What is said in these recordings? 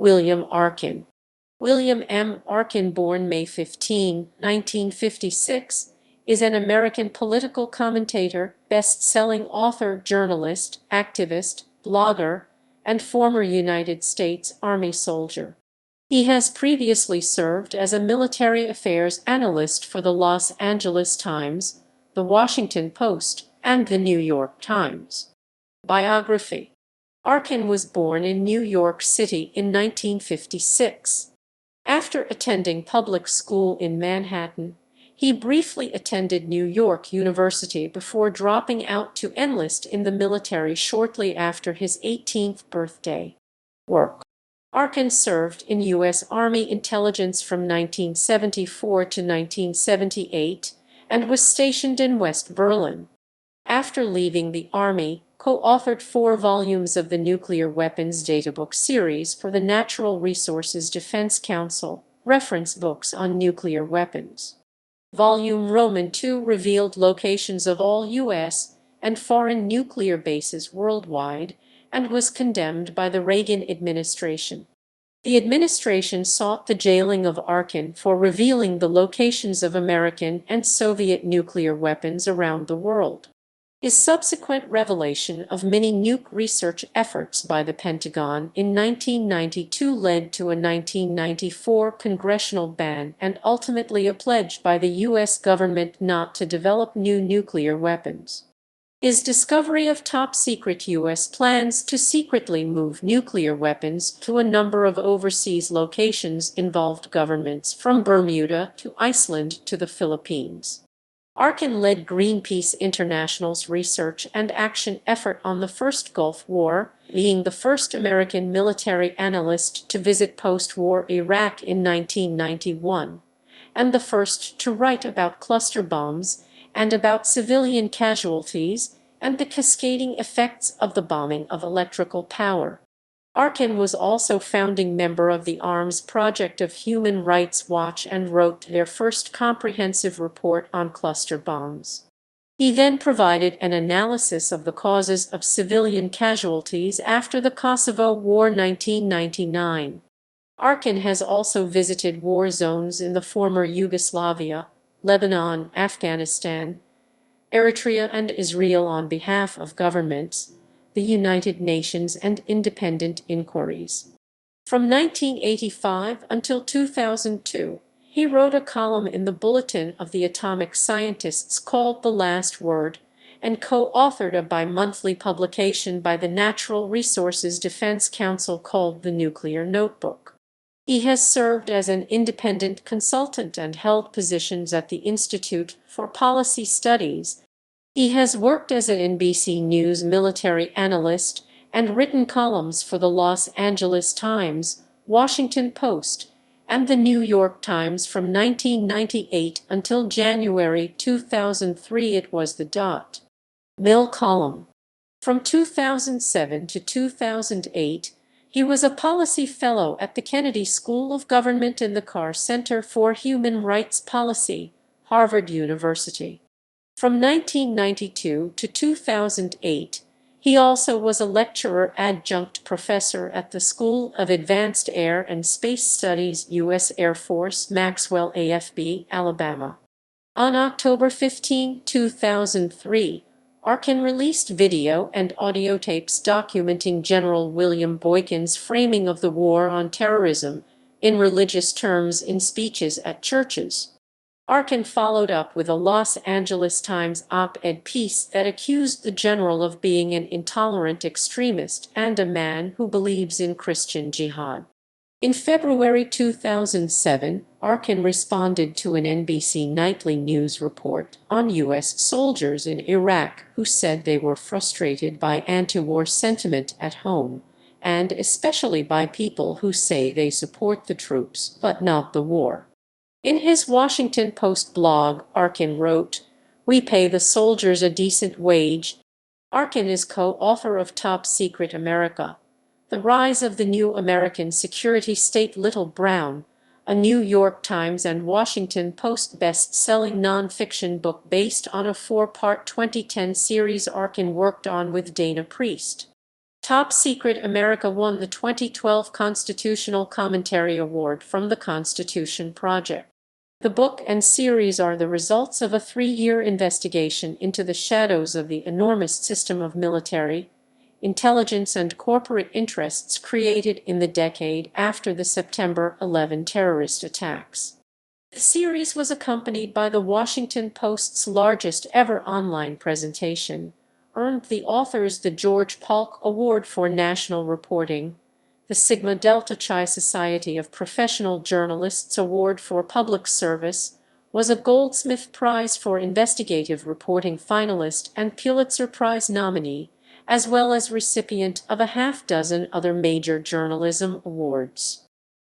William Arkin. William M. Arkin, born May 15, 1956, is an American political commentator, best-selling author, journalist, activist, blogger, and former United States Army soldier. He has previously served as a military affairs analyst for the Los Angeles Times, the Washington Post, and the New York Times. Biography. Arkin was born in New York City in 1956. After attending public school in Manhattan, he briefly attended New York University before dropping out to enlist in the military shortly after his 18th birthday. Work. Arkin served in U.S. Army intelligence from 1974 to 1978 and was stationed in West Berlin. After leaving the Army, co-authored 4 volumes of the Nuclear Weapons Databook series for the Natural Resources Defense Council, reference books on nuclear weapons. Volume II revealed locations of all U.S. and foreign nuclear bases worldwide and was condemned by the Reagan administration. The administration sought the jailing of Arkin for revealing the locations of American and Soviet nuclear weapons around the world. His subsequent revelation of many nuke research efforts by the Pentagon in 1992 led to a 1994 congressional ban and ultimately a pledge by the U.S. government not to develop new nuclear weapons. His discovery of top-secret U.S. plans to secretly move nuclear weapons to a number of overseas locations involved governments from Bermuda to Iceland to the Philippines. Arkin led Greenpeace International's research and action effort on the first Gulf War, being the first American military analyst to visit post-war Iraq in 1991, and the first to write about cluster bombs and about civilian casualties and the cascading effects of the bombing of electrical power. Arkin was also founding member of the Arms Project of Human Rights Watch and wrote their first comprehensive report on cluster bombs. He then provided an analysis of the causes of civilian casualties after the Kosovo War 1999. Arkin has also visited war zones in the former Yugoslavia, Lebanon, Afghanistan, Eritrea, and Israel on behalf of governments, the United Nations, and independent inquiries. From 1985 until 2002, he wrote a column in the Bulletin of the Atomic Scientists called The Last Word, and co-authored a bi-monthly publication by the Natural Resources Defense Council called The Nuclear Notebook. He has served as an independent consultant and held positions at the Institute for Policy Studies. He has worked as an NBC News military analyst and written columns for the Los Angeles Times, Washington Post, and the New York Times from 1998 until January 2003. It was the Mill column. From 2007 to 2008, he was a policy fellow at the Kennedy School of Government in the Carr Center for Human Rights Policy, Harvard University. From 1992 to 2008, he also was a lecturer adjunct professor at the School of Advanced Air and Space Studies, U.S. Air Force, Maxwell AFB, Alabama. On October 15, 2003, Arkin released video and audio tapes documenting General William Boykin's framing of the war on terrorism in religious terms in speeches at churches. Arkin followed up with a Los Angeles Times op-ed piece that accused the general of being an intolerant extremist and a man who believes in Christian jihad. In February 2007, Arkin responded to an NBC Nightly News report on U.S. soldiers in Iraq who said they were frustrated by anti-war sentiment at home, and especially by people who say they support the troops but not the war. In his Washington Post blog, Arkin wrote, "We pay the soldiers a decent wage." Arkin is co-author of Top Secret America: The Rise of the New American Security State Little Brown, a New York Times and Washington Post best-selling nonfiction book based on a 4-part 2010 series Arkin worked on with Dana Priest. Top Secret America won the 2012 Constitutional Commentary Award from the Constitution Project. The book and series are the results of a 3-year investigation into the shadows of the enormous system of military, intelligence, and corporate interests created in the decade after the September 11 terrorist attacks. The series was accompanied by the Washington Post's largest ever online presentation, earned the authors the George Polk Award for National Reporting, the Sigma Delta Chi Society of Professional Journalists Award for Public Service, was a Goldsmith Prize for Investigative Reporting finalist and Pulitzer Prize nominee, as well as recipient of a half-dozen other major journalism awards.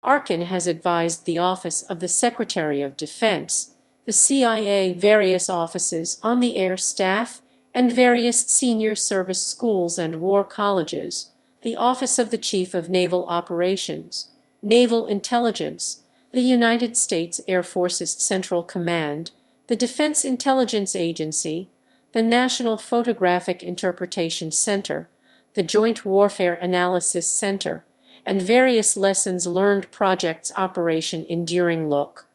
Arkin has advised the Office of the Secretary of Defense, the CIA, various offices on the air staff, and various senior service schools and war colleges, the Office of the Chief of Naval Operations, Naval Intelligence, the United States Air Force's Central Command, the Defense Intelligence Agency, the National Photographic Interpretation Center, the Joint Warfare Analysis Center, and various lessons learned projects Operation Enduring Look,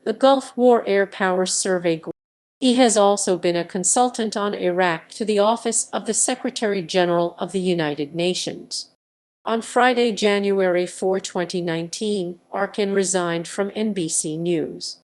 the Gulf War Air Power Survey Group. He has also been a consultant on Iraq to the Office of the Secretary General of the United Nations. On Friday, January 4, 2019, Arkin resigned from NBC News.